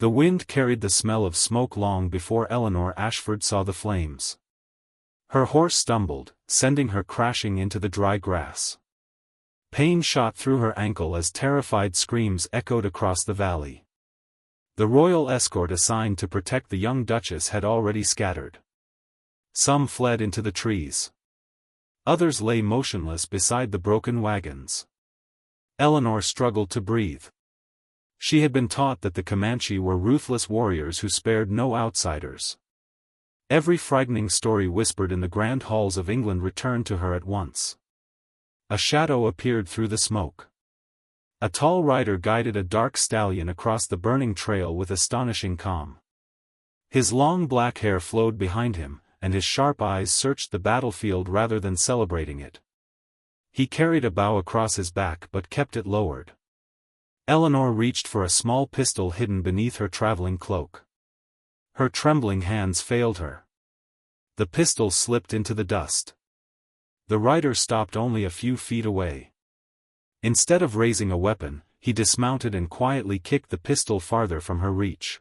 The wind carried the smell of smoke long before Eleanor Ashford saw the flames. Her horse stumbled, sending her crashing into the dry grass. Pain shot through her ankle as terrified screams echoed across the valley. The royal escort assigned to protect the young Duchess had already scattered. Some fled into the trees. Others lay motionless beside the broken wagons. Eleanor struggled to breathe. She had been taught that the Comanche were ruthless warriors who spared no outsiders. Every frightening story whispered in the grand halls of England returned to her at once. A shadow appeared through the smoke. A tall rider guided a dark stallion across the burning trail with astonishing calm. His long black hair flowed behind him, and his sharp eyes searched the battlefield rather than celebrating it. He carried a bow across his back but kept it lowered. Eleanor reached for a small pistol hidden beneath her traveling cloak. Her trembling hands failed her. The pistol slipped into the dust. The rider stopped only a few feet away. Instead of raising a weapon, he dismounted and quietly kicked the pistol farther from her reach.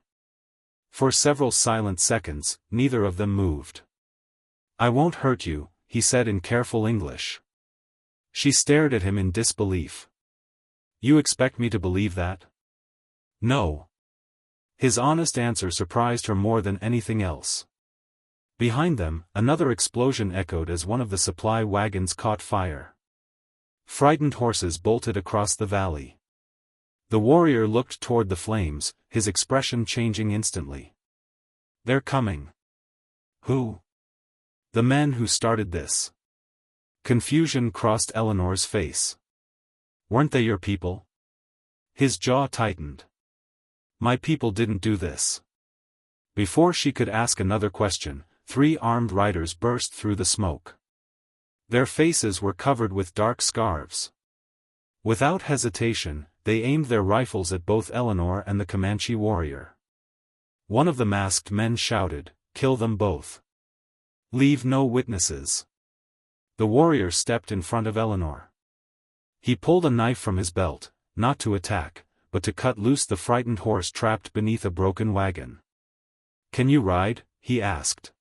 For several silent seconds, neither of them moved. "I won't hurt you," he said in careful English. She stared at him in disbelief. "You expect me to believe that?" "No." His honest answer surprised her more than anything else. Behind them, another explosion echoed as one of the supply wagons caught fire. Frightened horses bolted across the valley. The warrior looked toward the flames, his expression changing instantly. "They're coming." "Who?" "The men who started this." Confusion crossed Eleanor's face. "Weren't they your people?" His jaw tightened. "My people didn't do this." Before she could ask another question, 3 armed riders burst through the smoke. Their faces were covered with dark scarves. Without hesitation, they aimed their rifles at both Eleanor and the Comanche warrior. One of the masked men shouted, "Kill them both. Leave no witnesses." The warrior stepped in front of Eleanor. He pulled a knife from his belt, not to attack, but to cut loose the frightened horse trapped beneath a broken wagon. "Can you ride?" he asked.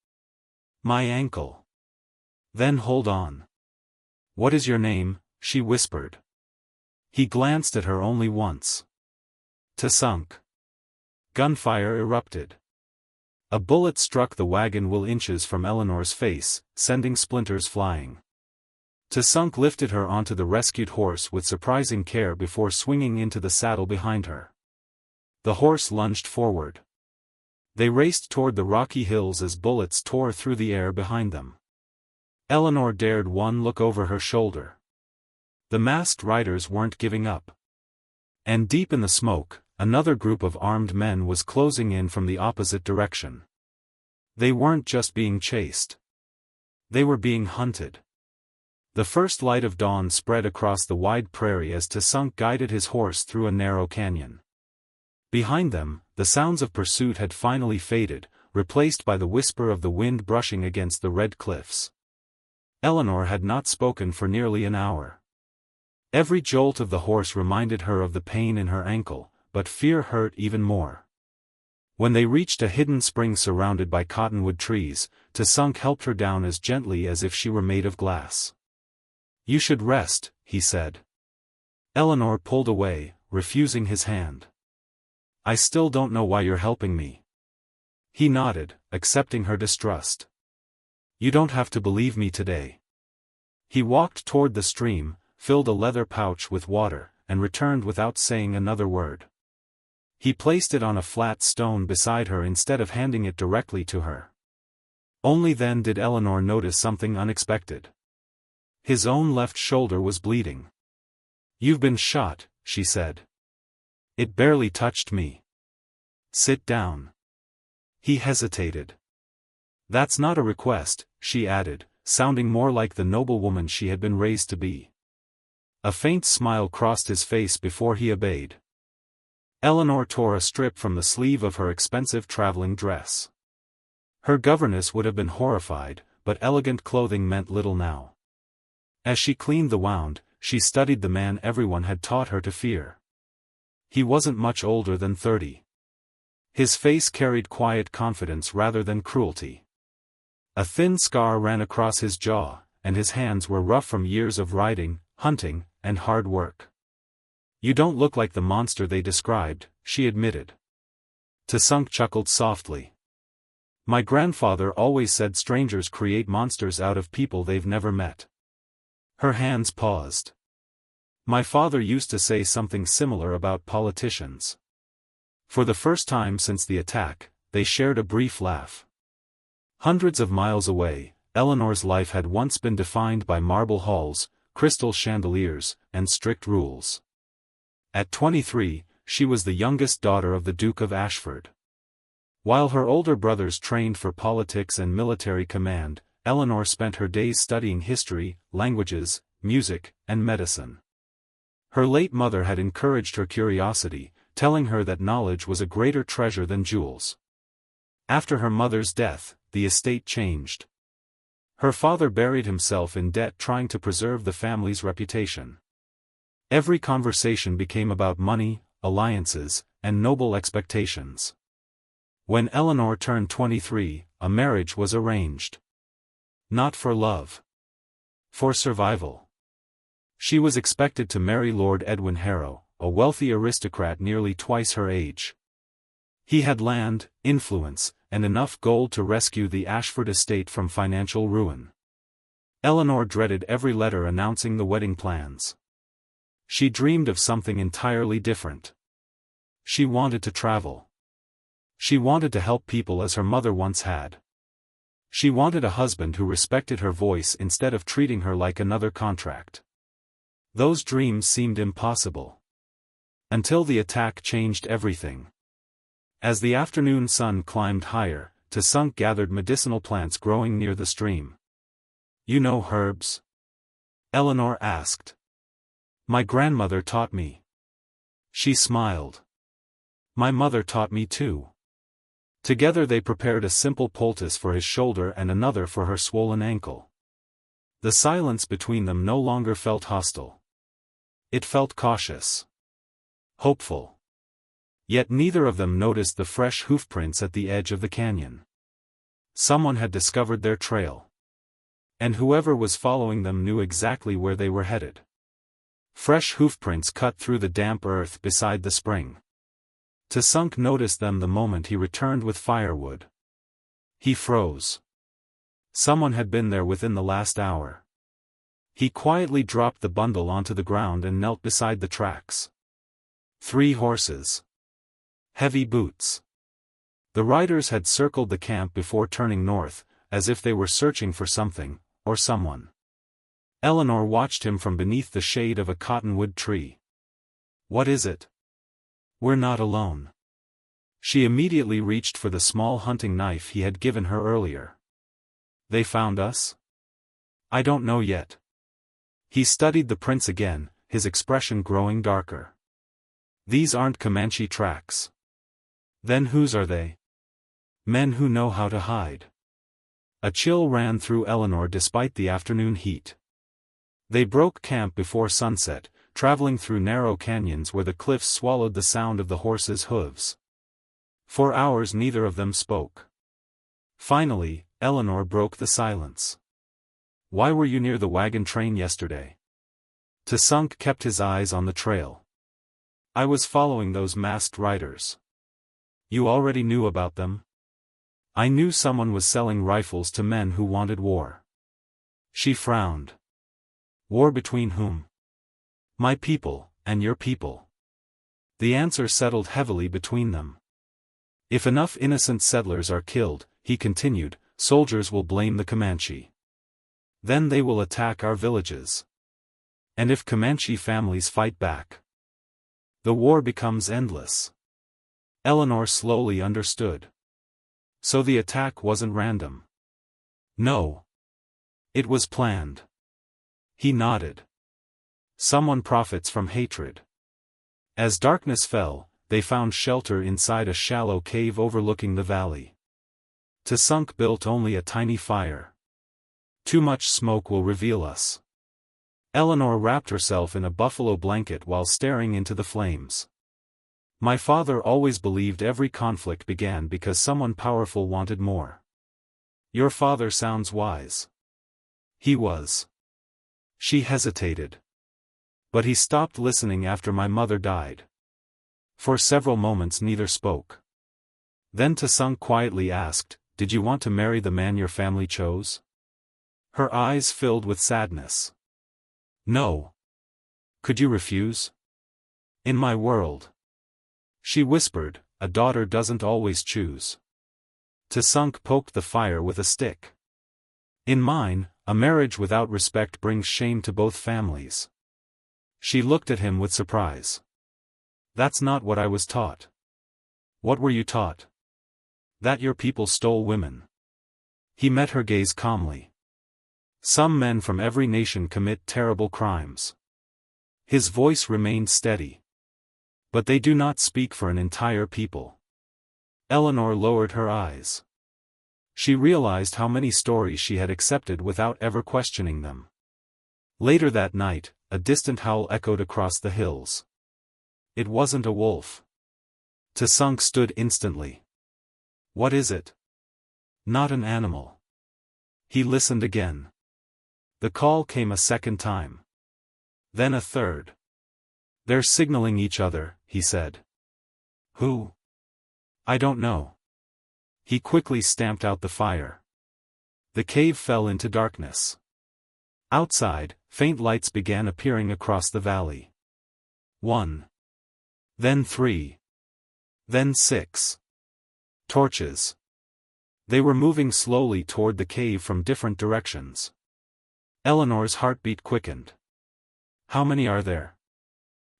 "My ankle." "Then hold on." "What is your name?" she whispered. He glanced at her only once. "Tasunk." Gunfire erupted. A bullet struck the wagon wheel inches from Eleanor's face, sending splinters flying. Tasunk lifted her onto the rescued horse with surprising care before swinging into the saddle behind her. The horse lunged forward. They raced toward the rocky hills as bullets tore through the air behind them. Eleanor dared one look over her shoulder. The masked riders weren't giving up. And deep in the smoke, another group of armed men was closing in from the opposite direction. They weren't just being chased. They were being hunted. The first light of dawn spread across the wide prairie as Tasunk guided his horse through a narrow canyon. Behind them, the sounds of pursuit had finally faded, replaced by the whisper of the wind brushing against the red cliffs. Eleanor had not spoken for nearly an hour. Every jolt of the horse reminded her of the pain in her ankle, but fear hurt even more. When they reached a hidden spring surrounded by cottonwood trees, Tasunk helped her down as gently as if she were made of glass. "You should rest," he said. Eleanor pulled away, refusing his hand. "I still don't know why you're helping me." He nodded, accepting her distrust. "You don't have to believe me today." He walked toward the stream, filled a leather pouch with water, and returned without saying another word. He placed it on a flat stone beside her instead of handing it directly to her. Only then did Eleanor notice something unexpected. His own left shoulder was bleeding. "You've been shot," she said. "It barely touched me." "Sit down." He hesitated. "That's not a request," she added, sounding more like the noblewoman she had been raised to be. A faint smile crossed his face before he obeyed. Eleanor tore a strip from the sleeve of her expensive traveling dress. Her governess would have been horrified, but elegant clothing meant little now. As she cleaned the wound, she studied the man everyone had taught her to fear. He wasn't much older than 30. His face carried quiet confidence rather than cruelty. A thin scar ran across his jaw, and his hands were rough from years of riding, hunting, and hard work. "You don't look like the monster they described," she admitted. Tsunk chuckled softly. "My grandfather always said strangers create monsters out of people they've never met." Her hands paused. "My father used to say something similar about politicians." For the first time since the attack, they shared a brief laugh. Hundreds of miles away, Eleanor's life had once been defined by marble halls, crystal chandeliers, and strict rules. At 23, she was the youngest daughter of the Duke of Ashford. While her older brothers trained for politics and military command, Eleanor spent her days studying history, languages, music, and medicine. Her late mother had encouraged her curiosity, telling her that knowledge was a greater treasure than jewels. After her mother's death, the estate changed. Her father buried himself in debt trying to preserve the family's reputation. Every conversation became about money, alliances, and noble expectations. When Eleanor turned 23, a marriage was arranged. Not for love. For survival. She was expected to marry Lord Edwin Harrow, a wealthy aristocrat nearly twice her age. He had land, influence, and enough gold to rescue the Ashford estate from financial ruin. Eleanor dreaded every letter announcing the wedding plans. She dreamed of something entirely different. She wanted to travel. She wanted to help people as her mother once had. She wanted a husband who respected her voice instead of treating her like another contract. Those dreams seemed impossible. Until the attack changed everything. As the afternoon sun climbed higher, Tsunk gathered medicinal plants growing near the stream. "You know herbs?" Eleanor asked. "My grandmother taught me." She smiled. "My mother taught me too." Together they prepared a simple poultice for his shoulder and another for her swollen ankle. The silence between them no longer felt hostile. It felt cautious. Hopeful. Yet neither of them noticed the fresh hoofprints at the edge of the canyon. Someone had discovered their trail. And whoever was following them knew exactly where they were headed. Fresh hoofprints cut through the damp earth beside the spring. Tsunk noticed them the moment he returned with firewood. He froze. Someone had been there within the last hour. He quietly dropped the bundle onto the ground and knelt beside the tracks. 3 horses. Heavy boots. The riders had circled the camp before turning north, as if they were searching for something, or someone. Eleanor watched him from beneath the shade of a cottonwood tree. "What is it?" "We're not alone." She immediately reached for the small hunting knife he had given her earlier. "They found us?" "I don't know yet." He studied the prints again, his expression growing darker. "These aren't Comanche tracks." "Then whose are they?" "Men who know how to hide." A chill ran through Eleanor despite the afternoon heat. They broke camp before sunset, traveling through narrow canyons where the cliffs swallowed the sound of the horses' hooves. For hours neither of them spoke. Finally, Eleanor broke the silence. "Why were you near the wagon train yesterday?" Tsunk kept his eyes on the trail. "I was following those masked riders." "You already knew about them?" "I knew someone was selling rifles to men who wanted war." She frowned. "War between whom?" "My people, and your people." The answer settled heavily between them. "If enough innocent settlers are killed," he continued, "soldiers will blame the Comanche. Then they will attack our villages. And if Comanche families fight back, the war becomes endless." Eleanor slowly understood. So the attack wasn't random. No. It was planned. He nodded. Someone profits from hatred. As darkness fell, they found shelter inside a shallow cave overlooking the valley. Tsunk built only a tiny fire. "Too much smoke will reveal us." Eleanor wrapped herself in a buffalo blanket while staring into the flames. My father always believed every conflict began because someone powerful wanted more. Your father sounds wise. He was. She hesitated. But he stopped listening after my mother died. For several moments neither spoke. Then Tsung quietly asked, "Did you want to marry the man your family chose?" Her eyes filled with sadness. "No. Could you refuse?" "In my world," she whispered, "a daughter doesn't always choose." Tsung poked the fire with a stick. "In mine, a marriage without respect brings shame to both families." She looked at him with surprise. "That's not what I was taught." "What were you taught?" "That your people stole women." He met her gaze calmly. "Some men from every nation commit terrible crimes." His voice remained steady. "But they do not speak for an entire people." Eleanor lowered her eyes. She realized how many stories she had accepted without ever questioning them. Later that night, a distant howl echoed across the hills. It wasn't a wolf. Tsung stood instantly. "What is it?" "Not an animal." He listened again. The call came a second time. Then a third. "They're signaling each other," he said. "Who?" "I don't know." He quickly stamped out the fire. The cave fell into darkness. Outside, faint lights began appearing across the valley. 1. Then 3. Then 6. Torches. They were moving slowly toward the cave from different directions. Eleanor's heartbeat quickened. "How many are there?"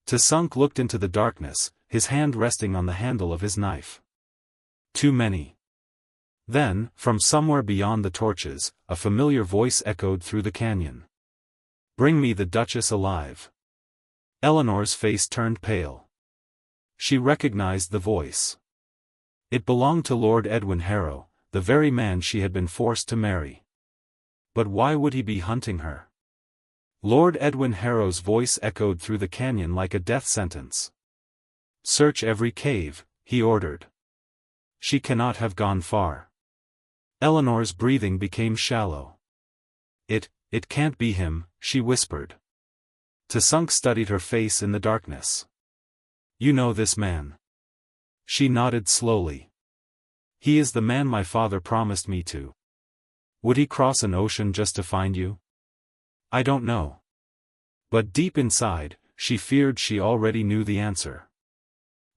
Tsung looked into the darkness, his hand resting on the handle of his knife. "Too many." Then, from somewhere beyond the torches, a familiar voice echoed through the canyon. "Bring me the Duchess alive." Eleanor's face turned pale. She recognized the voice. It belonged to Lord Edwin Harrow, the very man she had been forced to marry. But why would he be hunting her? Lord Edwin Harrow's voice echoed through the canyon like a death sentence. "Search every cave," he ordered. "She cannot have gone far." Eleanor's breathing became shallow. It can't be him," she whispered. Tsung studied her face in the darkness. "You know this man?" She nodded slowly. "He is the man my father promised me to." "Would he cross an ocean just to find you?" "I don't know." But deep inside, she feared she already knew the answer.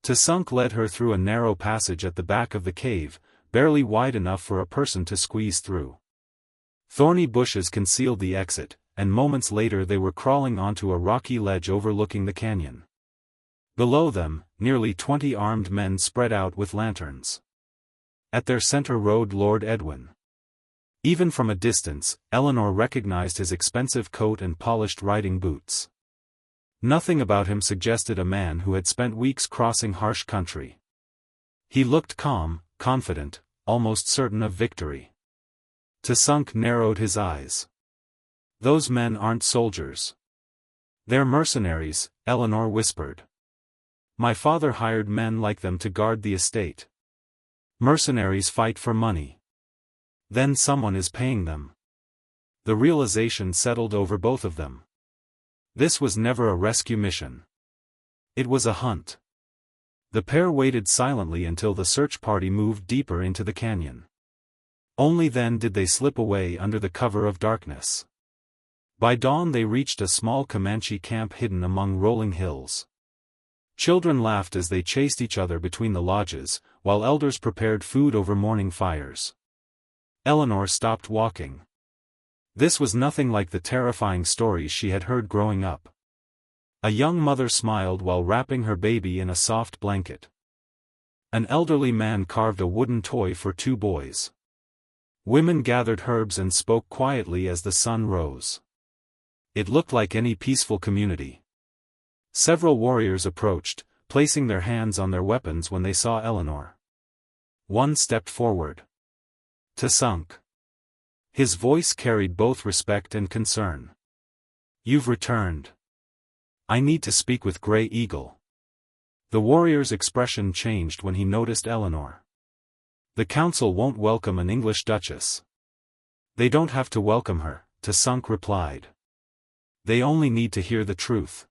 Tsung led her through a narrow passage at the back of the cave, barely wide enough for a person to squeeze through. Thorny bushes concealed the exit, and moments later they were crawling onto a rocky ledge overlooking the canyon. Below them, nearly 20 armed men spread out with lanterns. At their center rode Lord Edwin. Even from a distance, Eleanor recognized his expensive coat and polished riding boots. Nothing about him suggested a man who had spent weeks crossing harsh country. He looked calm, confident, almost certain of victory. Tsung narrowed his eyes. "Those men aren't soldiers. They're mercenaries," Eleanor whispered. "My father hired men like them to guard the estate. Mercenaries fight for money. Then someone is paying them." The realization settled over both of them. This was never a rescue mission. It was a hunt. The pair waited silently until the search party moved deeper into the canyon. Only then did they slip away under the cover of darkness. By dawn they reached a small Comanche camp hidden among rolling hills. Children laughed as they chased each other between the lodges, while elders prepared food over morning fires. Eleanor stopped walking. This was nothing like the terrifying stories she had heard growing up. A young mother smiled while wrapping her baby in a soft blanket. An elderly man carved a wooden toy for 2 boys. Women gathered herbs and spoke quietly as the sun rose. It looked like any peaceful community. Several warriors approached, placing their hands on their weapons when they saw Eleanor. One stepped forward. "Tsung." His voice carried both respect and concern. "You've returned. I need to speak with Grey Eagle." The warrior's expression changed when he noticed Eleanor. The council won't welcome an English duchess. They don't have to welcome her, Tasunk replied. They only need to hear the truth.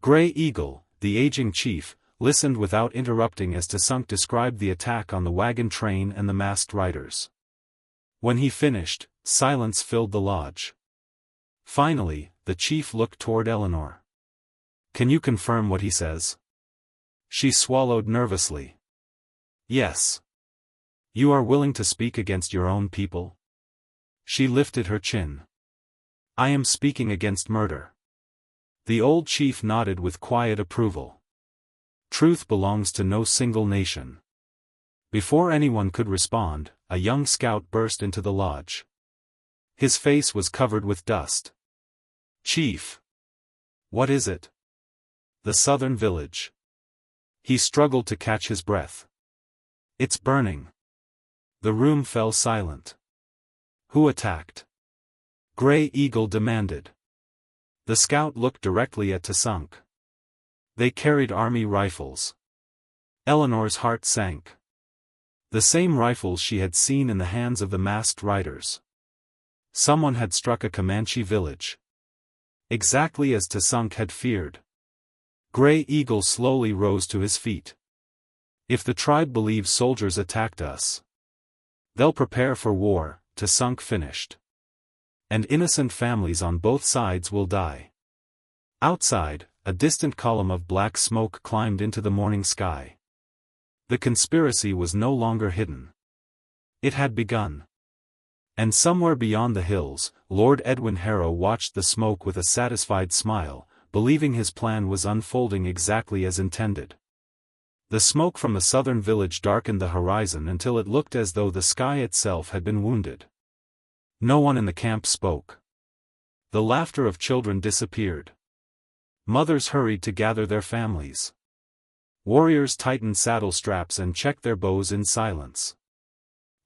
Grey Eagle, the aging chief, listened without interrupting as Tasunk described the attack on the wagon train and the masked riders. When he finished, silence filled the lodge. Finally, the chief looked toward Eleanor. Can you confirm what he says? She swallowed nervously. Yes. You are willing to speak against your own people? She lifted her chin. I am speaking against murder. The old chief nodded with quiet approval. Truth belongs to no single nation. Before anyone could respond, a young scout burst into the lodge. His face was covered with dust. Chief! What is it? The southern village. He struggled to catch his breath. It's burning. The room fell silent. Who attacked? Grey Eagle demanded. The scout looked directly at Tasunk. They carried army rifles. Eleanor's heart sank. The same rifles she had seen in the hands of the masked riders. Someone had struck a Comanche village. Exactly as Tasunk had feared. Grey Eagle slowly rose to his feet. If the tribe believes soldiers attacked us, they'll prepare for war, Tasunk finished. And innocent families on both sides will die. Outside, a distant column of black smoke climbed into the morning sky. The conspiracy was no longer hidden. It had begun. And somewhere beyond the hills, Lord Edwin Harrow watched the smoke with a satisfied smile, believing his plan was unfolding exactly as intended. The smoke from the southern village darkened the horizon until it looked as though the sky itself had been wounded. No one in the camp spoke. The laughter of children disappeared. Mothers hurried to gather their families. Warriors tightened saddle straps and checked their bows in silence.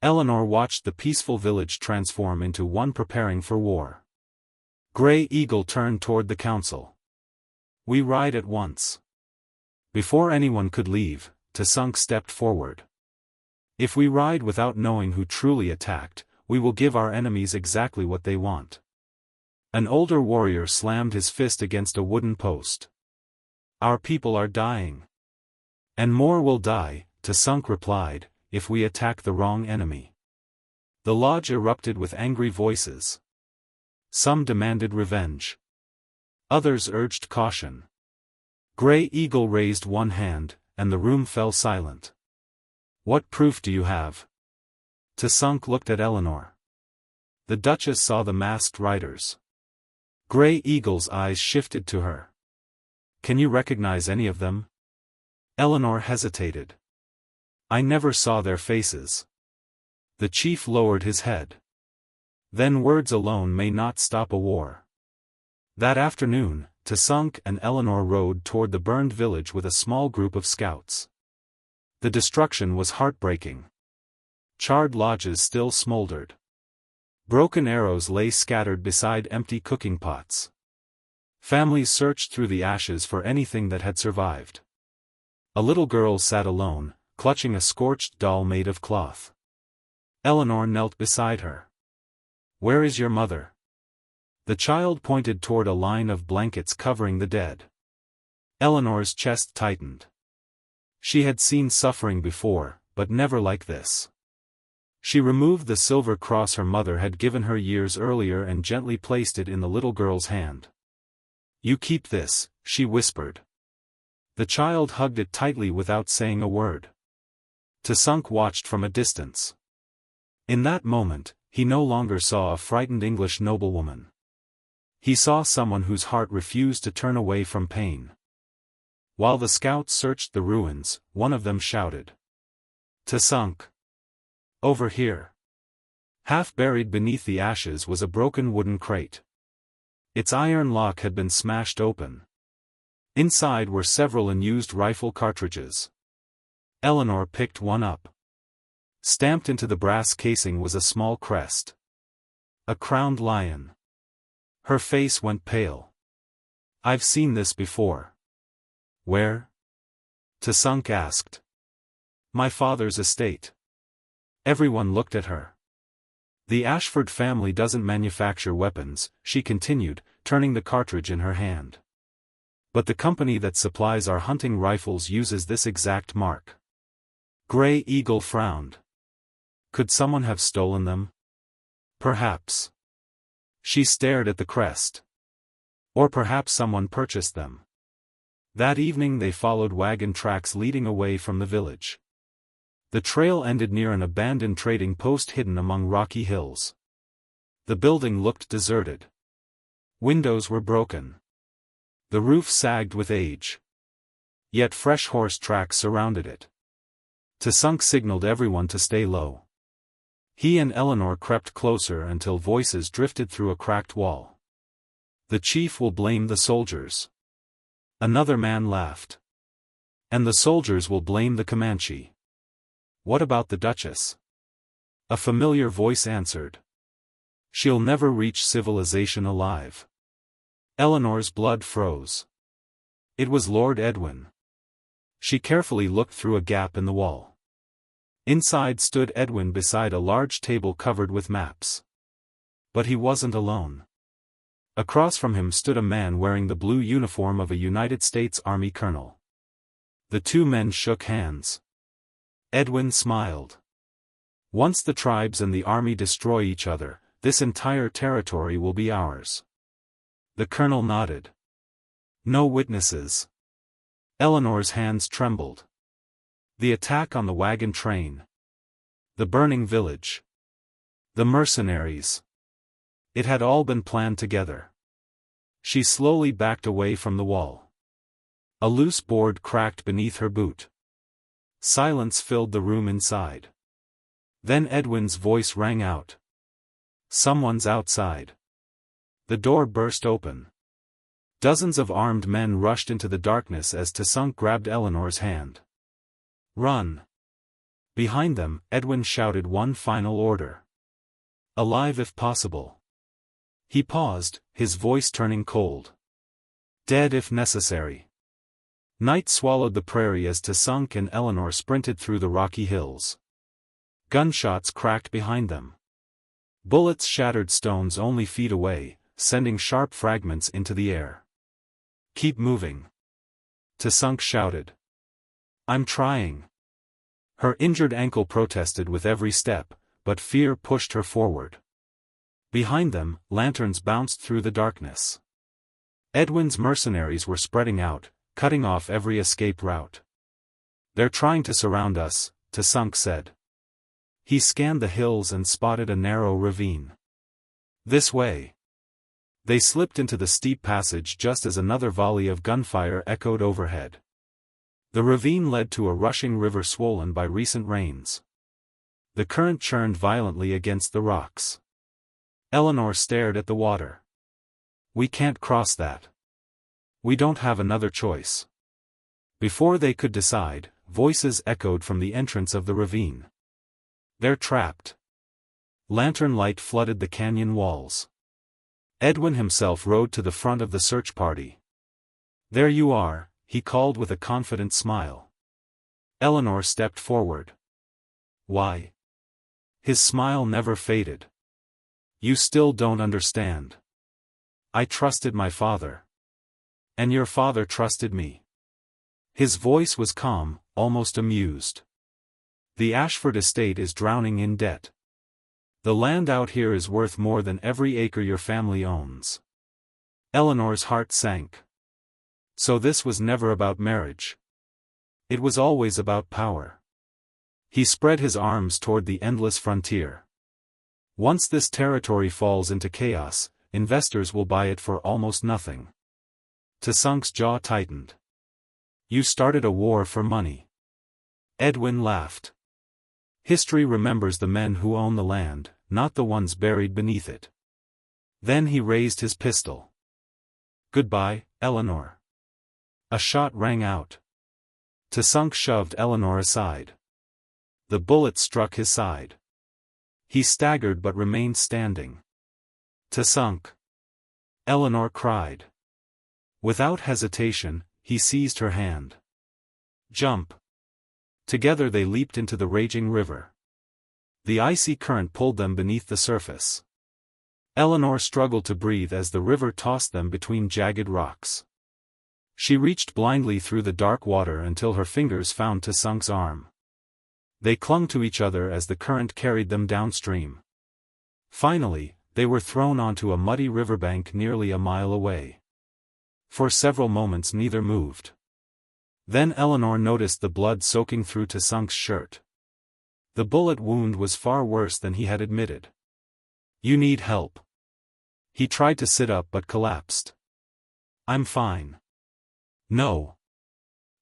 Eleanor watched the peaceful village transform into one preparing for war. Grey Eagle turned toward the council. We ride at once. Before anyone could leave, Tasunk stepped forward. If we ride without knowing who truly attacked, we will give our enemies exactly what they want. An older warrior slammed his fist against a wooden post. Our people are dying. And more will die, Tasunk replied, if we attack the wrong enemy. The lodge erupted with angry voices. Some demanded revenge. Others urged caution. Grey Eagle raised one hand, and the room fell silent. What proof do you have? Tasunk looked at Eleanor. The Duchess saw the masked riders. Grey Eagle's eyes shifted to her. Can you recognize any of them? Eleanor hesitated. I never saw their faces. The chief lowered his head. Then words alone may not stop a war. That afternoon, Tasunk and Eleanor rode toward the burned village with a small group of scouts. The destruction was heartbreaking. Charred lodges still smoldered. Broken arrows lay scattered beside empty cooking pots. Families searched through the ashes for anything that had survived. A little girl sat alone, clutching a scorched doll made of cloth. Eleanor knelt beside her. Where is your mother? The child pointed toward a line of blankets covering the dead. Eleanor's chest tightened. She had seen suffering before, but never like this. She removed the silver cross her mother had given her years earlier and gently placed it in the little girl's hand. You keep this, she whispered. The child hugged it tightly without saying a word. Tasunk watched from a distance. In that moment, he no longer saw a frightened English noblewoman. He saw someone whose heart refused to turn away from pain. While the scouts searched the ruins, one of them shouted. Tasunk! Over here! Half buried beneath the ashes was a broken wooden crate. Its iron lock had been smashed open. Inside were several unused rifle cartridges. Eleanor picked one up. Stamped into the brass casing was a small crest. A crowned lion. Her face went pale. I've seen this before. Where? Tsunk asked. My father's estate. Everyone looked at her. The Ashford family doesn't manufacture weapons, she continued, turning the cartridge in her hand. But the company that supplies our hunting rifles uses this exact mark. Grey Eagle frowned. Could someone have stolen them? Perhaps. She stared at the crest. Or perhaps someone purchased them. That evening they followed wagon tracks leading away from the village. The trail ended near an abandoned trading post hidden among rocky hills. The building looked deserted. Windows were broken. The roof sagged with age. Yet fresh horse tracks surrounded it. Tsunk signaled everyone to stay low. He and Eleanor crept closer until voices drifted through a cracked wall. The chief will blame the soldiers. Another man laughed. And the soldiers will blame the Comanche. What about the Duchess? A familiar voice answered. She'll never reach civilization alive. Eleanor's blood froze. It was Lord Edwin. She carefully looked through a gap in the wall. Inside stood Edwin beside a large table covered with maps. But he wasn't alone. Across from him stood a man wearing the blue uniform of a United States Army colonel. The two men shook hands. Edwin smiled. Once the tribes and the army destroy each other, this entire territory will be ours. The colonel nodded. No witnesses. Eleanor's hands trembled. The attack on the wagon train. The burning village. The mercenaries. It had all been planned together. She slowly backed away from the wall. A loose board cracked beneath her boot. Silence filled the room inside. Then Edwin's voice rang out. Someone's outside. The door burst open. Dozens of armed men rushed into the darkness as Tsunk grabbed Eleanor's hand. Run! Behind them, Edwin shouted one final order. Alive if possible. He paused, his voice turning cold. Dead if necessary. Night swallowed the prairie as Tsunk and Eleanor sprinted through the rocky hills. Gunshots cracked behind them. Bullets shattered stones only feet away, sending sharp fragments into the air. Keep moving. Tsunk shouted. I'm trying. Her injured ankle protested with every step, but fear pushed her forward. Behind them, lanterns bounced through the darkness. Edwin's mercenaries were spreading out, cutting off every escape route. They're trying to surround us, Tsunk said. He scanned the hills and spotted a narrow ravine. This way. They slipped into the steep passage just as another volley of gunfire echoed overhead. The ravine led to a rushing river swollen by recent rains. The current churned violently against the rocks. Eleanor stared at the water. We can't cross that. We don't have another choice. Before they could decide, voices echoed from the entrance of the ravine. They're trapped. Lantern light flooded the canyon walls. Edwin himself rode to the front of the search party. There you are, he called with a confident smile. Eleanor stepped forward. Why? His smile never faded. You still don't understand. I trusted my father. And your father trusted me. His voice was calm, almost amused. The Ashford estate is drowning in debt. The land out here is worth more than every acre your family owns. Eleanor's heart sank. So this was never about marriage. It was always about power. He spread his arms toward the endless frontier. Once this territory falls into chaos, investors will buy it for almost nothing. Tsunk's jaw tightened. You started a war for money. Edwin laughed. History remembers the men who own the land, not the ones buried beneath it. Then he raised his pistol. Goodbye, Eleanor. A shot rang out. Tsunk shoved Eleanor aside. The bullet struck his side. He staggered but remained standing. Tsunk! Eleanor cried. Without hesitation, he seized her hand. Jump! Together they leaped into the raging river. The icy current pulled them beneath the surface. Eleanor struggled to breathe as the river tossed them between jagged rocks. She reached blindly through the dark water until her fingers found Tsunk's arm. They clung to each other as the current carried them downstream. Finally, they were thrown onto a muddy riverbank nearly a mile away. For several moments neither moved. Then Eleanor noticed the blood soaking through Tsunk's shirt. The bullet wound was far worse than he had admitted. "You need help." He tried to sit up but collapsed. "I'm fine." "No."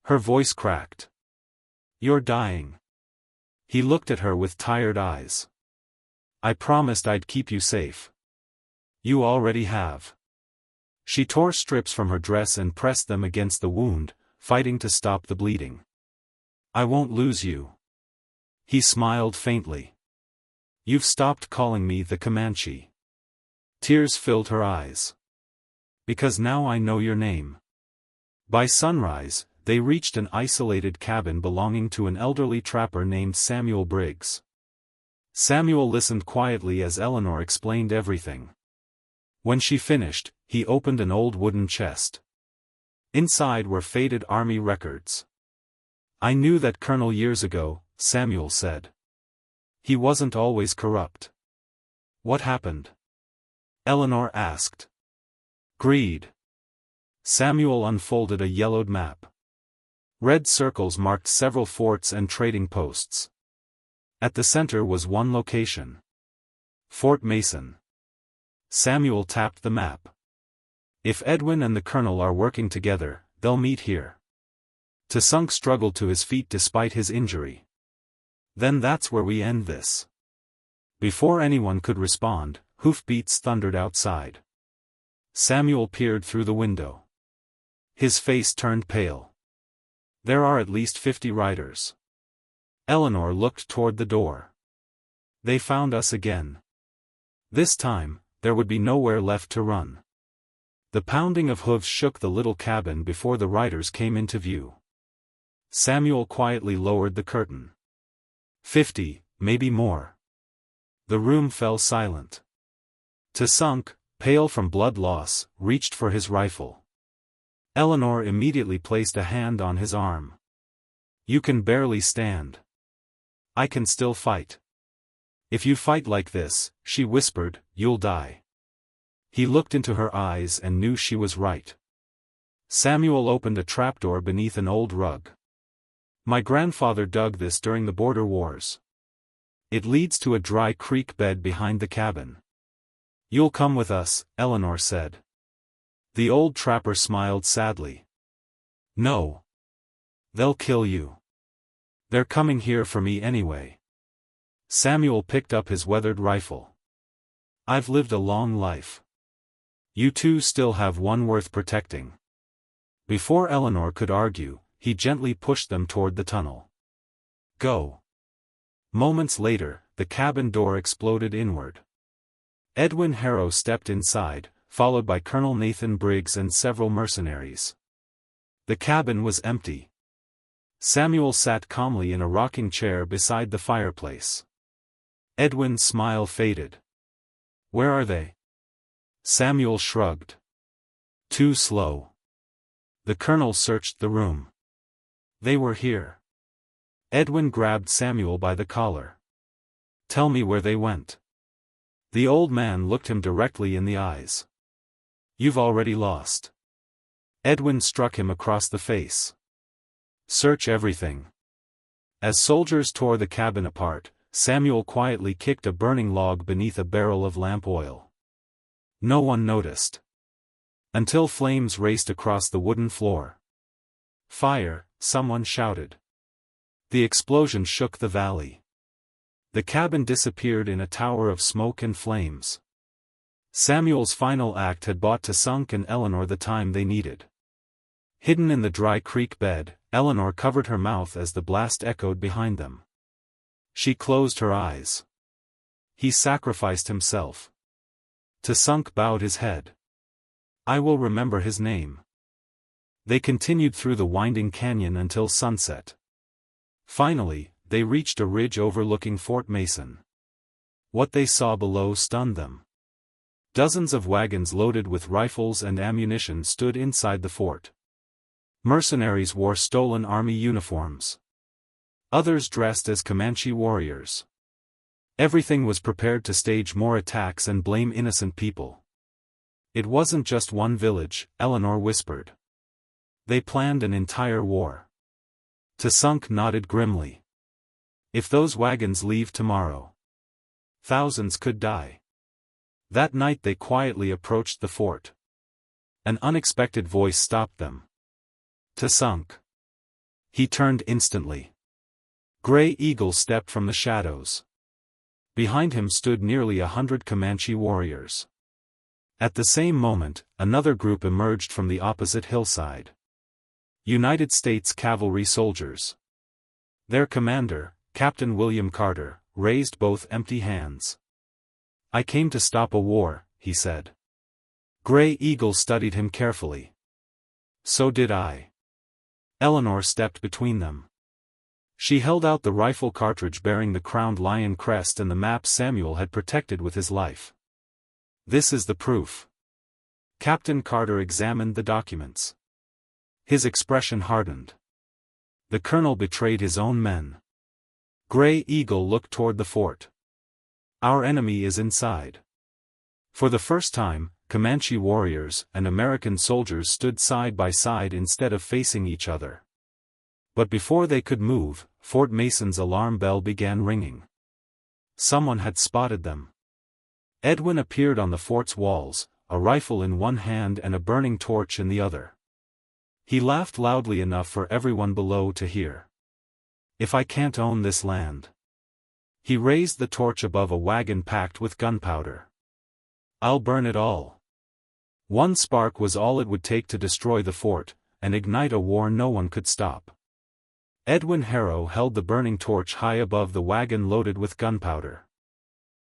Her voice cracked. "You're dying." He looked at her with tired eyes. "I promised I'd keep you safe." "You already have." She tore strips from her dress and pressed them against the wound, fighting to stop the bleeding. "I won't lose you." He smiled faintly. "You've stopped calling me the Comanche." Tears filled her eyes. "Because now I know your name." By sunrise, they reached an isolated cabin belonging to an elderly trapper named Samuel Briggs. Samuel listened quietly as Eleanor explained everything. When she finished, he opened an old wooden chest. Inside were faded army records. "I knew that colonel years ago," Samuel said. "He wasn't always corrupt." "What happened?" Eleanor asked. "Greed." Samuel unfolded a yellowed map. Red circles marked several forts and trading posts. At the center was one location. Fort Mason. Samuel tapped the map. "If Edwin and the colonel are working together, they'll meet here." Tsunk struggled to his feet despite his injury. "Then that's where we end this." Before anyone could respond, hoofbeats thundered outside. Samuel peered through the window. His face turned pale. "There are at least 50 riders." Eleanor looked toward the door. "They found us again." This time, there would be nowhere left to run. The pounding of hooves shook the little cabin before the riders came into view. Samuel quietly lowered the curtain. 50, maybe more. The room fell silent. Tsunk, pale from blood loss, reached for his rifle. Eleanor immediately placed a hand on his arm. "You can barely stand." "I can still fight." "If you fight like this," she whispered, "you'll die." He looked into her eyes and knew she was right. Samuel opened a trapdoor beneath an old rug. "My grandfather dug this during the border wars. It leads to a dry creek bed behind the cabin." "You'll come with us," Eleanor said. The old trapper smiled sadly. "No. They'll kill you. They're coming here for me anyway." Samuel picked up his weathered rifle. "I've lived a long life. You two still have one worth protecting." Before Eleanor could argue, he gently pushed them toward the tunnel. "Go." Moments later, the cabin door exploded inward. Edwin Harrow stepped inside, followed by Colonel Nathan Briggs and several mercenaries. The cabin was empty. Samuel sat calmly in a rocking chair beside the fireplace. Edwin's smile faded. "Where are they?" Samuel shrugged. "Too slow." The colonel searched the room. "They were here." Edwin grabbed Samuel by the collar. "Tell me where they went." The old man looked him directly in the eyes. "You've already lost." Edwin struck him across the face. "Search everything." As soldiers tore the cabin apart, Samuel quietly kicked a burning log beneath a barrel of lamp oil. No one noticed. Until flames raced across the wooden floor. "Fire!" someone shouted. The explosion shook the valley. The cabin disappeared in a tower of smoke and flames. Samuel's final act had bought Tsunk and Eleanor the time they needed. Hidden in the dry creek bed, Eleanor covered her mouth as the blast echoed behind them. She closed her eyes. He sacrificed himself. Tsunk bowed his head. "I will remember his name." They continued through the winding canyon until sunset. Finally, they reached a ridge overlooking Fort Mason. What they saw below stunned them. Dozens of wagons loaded with rifles and ammunition stood inside the fort. Mercenaries wore stolen army uniforms. Others dressed as Comanche warriors. Everything was prepared to stage more attacks and blame innocent people. It wasn't just one village, Eleanor whispered. They planned an entire war. Tasunk nodded grimly. If those wagons leave tomorrow, thousands could die. That night they quietly approached the fort. An unexpected voice stopped them. Tasunk. He turned instantly. Gray Eagle stepped from the shadows. Behind him stood nearly 100 Comanche warriors. At the same moment, another group emerged from the opposite hillside. United States cavalry soldiers. Their commander, Captain William Carter, raised both empty hands. I came to stop a war, he said. Gray Eagle studied him carefully. So did I. Eleanor stepped between them. She held out the rifle cartridge bearing the crowned lion crest and the map Samuel had protected with his life. This is the proof. Captain Carter examined the documents. His expression hardened. The colonel betrayed his own men. Gray Eagle looked toward the fort. Our enemy is inside. For the first time, Comanche warriors and American soldiers stood side by side instead of facing each other. But before they could move, Fort Mason's alarm bell began ringing. Someone had spotted them. Edwin appeared on the fort's walls, a rifle in one hand and a burning torch in the other. He laughed loudly enough for everyone below to hear. If I can't own this land. He raised the torch above a wagon packed with gunpowder. I'll burn it all. One spark was all it would take to destroy the fort, and ignite a war no one could stop. Edwin Harrow held the burning torch high above the wagon loaded with gunpowder.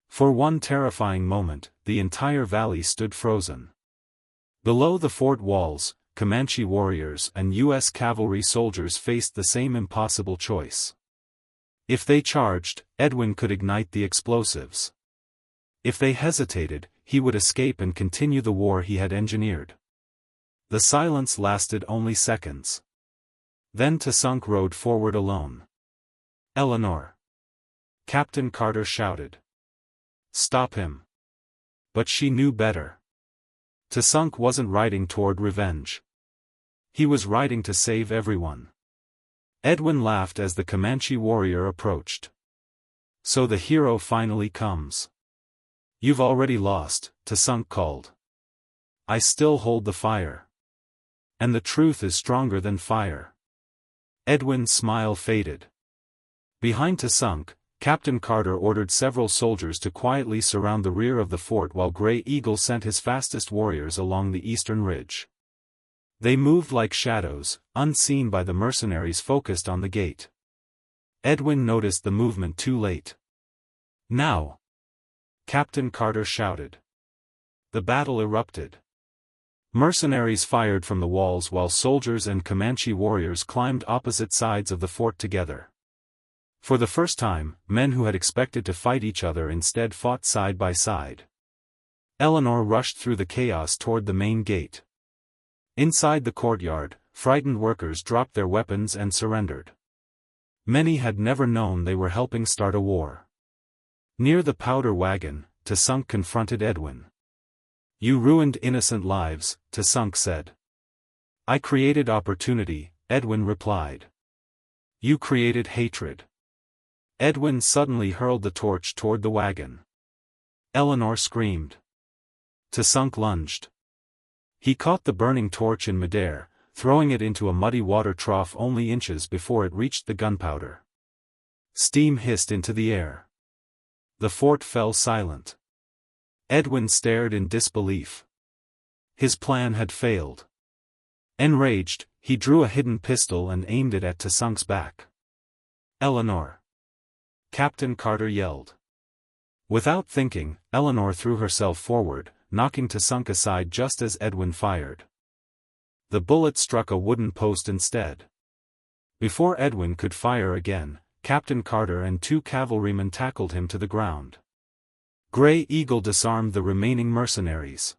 For one terrifying moment, the entire valley stood frozen. Below the fort walls, Comanche warriors and U.S. cavalry soldiers faced the same impossible choice. If they charged, Edwin could ignite the explosives. If they hesitated, he would escape and continue the war he had engineered. The silence lasted only seconds. Then Tasunk rode forward alone. Eleanor. Captain Carter shouted. Stop him. But she knew better. Tasunk wasn't riding toward revenge. He was riding to save everyone. Edwin laughed as the Comanche warrior approached. So the hero finally comes. You've already lost, Tasunk called. I still hold the fire. And the truth is stronger than fire. Edwin's smile faded. Behind Tasunk, Captain Carter ordered several soldiers to quietly surround the rear of the fort while Gray Eagle sent his fastest warriors along the eastern ridge. They moved like shadows, unseen by the mercenaries focused on the gate. Edwin noticed the movement too late. Now! Captain Carter shouted. The battle erupted. Mercenaries fired from the walls while soldiers and Comanche warriors climbed opposite sides of the fort together. For the first time, men who had expected to fight each other instead fought side by side. Eleanor rushed through the chaos toward the main gate. Inside the courtyard, frightened workers dropped their weapons and surrendered. Many had never known they were helping start a war. Near the powder wagon, Tasunk confronted Edwin. You ruined innocent lives, Tasunk said. I created opportunity, Edwin replied. You created hatred. Edwin suddenly hurled the torch toward the wagon. Eleanor screamed. Tasunk lunged. He caught the burning torch in midair, throwing it into a muddy water trough only inches before it reached the gunpowder. Steam hissed into the air. The fort fell silent. Edwin stared in disbelief. His plan had failed. Enraged, he drew a hidden pistol and aimed it at Tasunk's back. Eleanor! Captain Carter yelled. Without thinking, Eleanor threw herself forward, knocking Tasunk aside just as Edwin fired. the bullet struck a wooden post instead. Before Edwin could fire again, Captain Carter and 2 cavalrymen tackled him to the ground. Grey Eagle disarmed the remaining mercenaries.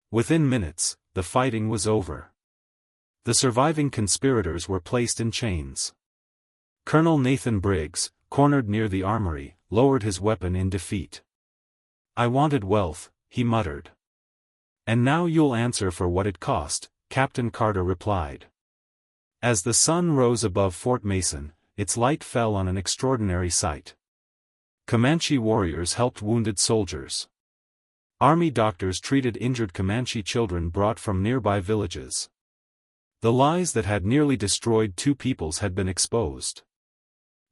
Within minutes, the fighting was over. The surviving conspirators were placed in chains. Colonel Nathan Briggs, cornered near the armory, lowered his weapon in defeat. "I wanted wealth," he muttered. "And now you'll answer for what it cost," Captain Carter replied. As the sun rose above Fort Mason, its light fell on an extraordinary sight. Comanche warriors helped wounded soldiers. Army doctors treated injured Comanche children brought from nearby villages. The lies that had nearly destroyed 2 peoples had been exposed.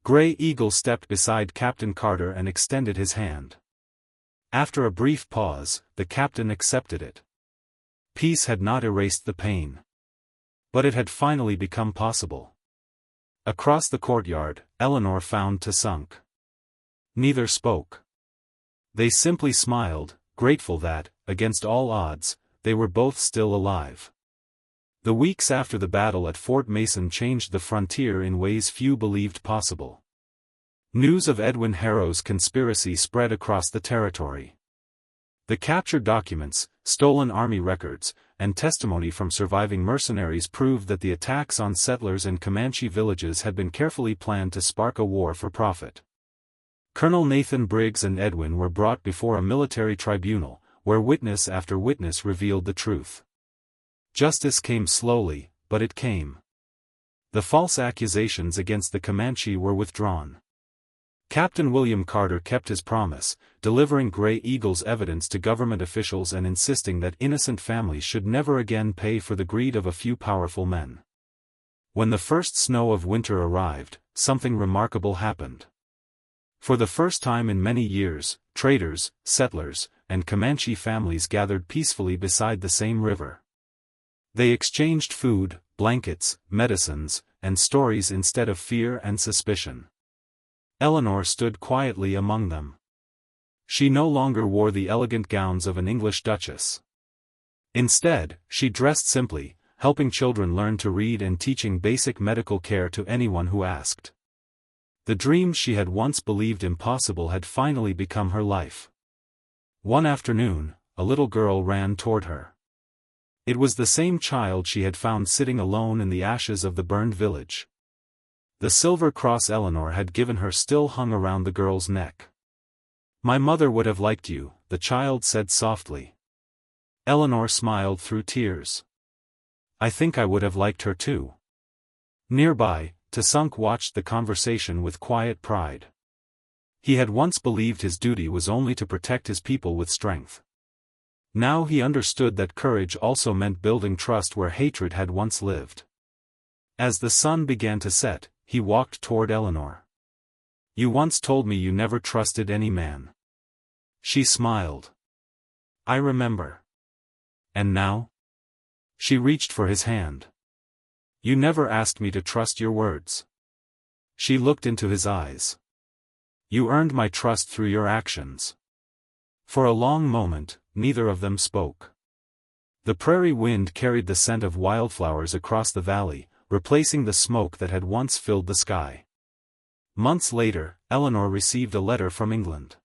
Grey Eagle stepped beside Captain Carter and extended his hand. After a brief pause, the captain accepted it. Peace had not erased the pain. But it had finally become possible. Across the courtyard, Eleanor found Tasunk. Neither spoke. They simply smiled, grateful that, against all odds, they were both still alive. The weeks after the battle at Fort Mason changed the frontier in ways few believed possible. News of Edwin Harrow's conspiracy spread across the territory. The captured documents, stolen army records, and testimony from surviving mercenaries proved that the attacks on settlers and Comanche villages had been carefully planned to spark a war for profit. Colonel Nathan Briggs and Edwin were brought before a military tribunal, where witness after witness revealed the truth. Justice came slowly, but it came. The false accusations against the Comanche were withdrawn. Captain William Carter kept his promise, delivering Grey Eagle's evidence to government officials and insisting that innocent families should never again pay for the greed of a few powerful men. When the first snow of winter arrived, something remarkable happened. For the first time in many years, traders, settlers, and Comanche families gathered peacefully beside the same river. They exchanged food, blankets, medicines, and stories instead of fear and suspicion. Eleanor stood quietly among them. She no longer wore the elegant gowns of an English duchess. Instead, she dressed simply, helping children learn to read and teaching basic medical care to anyone who asked. The dreams she had once believed impossible had finally become her life. One afternoon, a little girl ran toward her. It was the same child she had found sitting alone in the ashes of the burned village. The silver cross Eleanor had given her still hung around the girl's neck. "My mother would have liked you," the child said softly. Eleanor smiled through tears. "I think I would have liked her too." Nearby, Tasunk watched the conversation with quiet pride. He had once believed his duty was only to protect his people with strength. Now he understood that courage also meant building trust where hatred had once lived. As the sun began to set, he walked toward Eleanor. "You once told me you never trusted any man." She smiled. "I remember." "And now?" She reached for his hand. "You never asked me to trust your words." She looked into his eyes. "You earned my trust through your actions." For a long moment, neither of them spoke. The prairie wind carried the scent of wildflowers across the valley, replacing the smoke that had once filled the sky. Months later, Eleanor received a letter from England.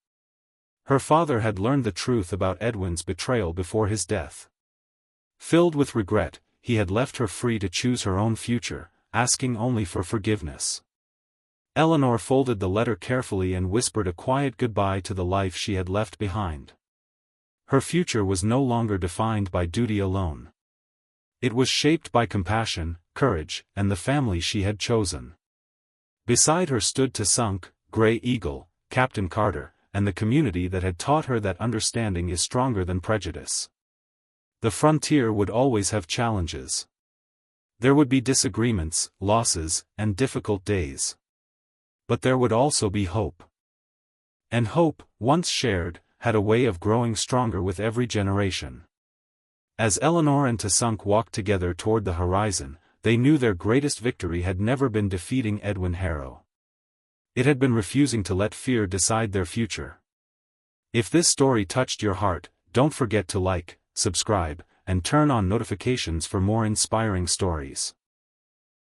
Her father had learned the truth about Edwin's betrayal before his death. Filled with regret, he had left her free to choose her own future, asking only for forgiveness. Eleanor folded the letter carefully and whispered a quiet goodbye to the life she had left behind. Her future was no longer defined by duty alone. It was shaped by compassion, courage, and the family she had chosen. Beside her stood Tasunk, Grey Eagle, Captain Carter, and the community that had taught her that understanding is stronger than prejudice. The frontier would always have challenges. There would be disagreements, losses, and difficult days. But there would also be hope. And hope, once shared, had a way of growing stronger with every generation. As Eleanor and Tasunk walked together toward the horizon, they knew their greatest victory had never been defeating Edwin Harrow. It had been refusing to let fear decide their future. If this story touched your heart, don't forget to like, subscribe, and turn on notifications for more inspiring stories.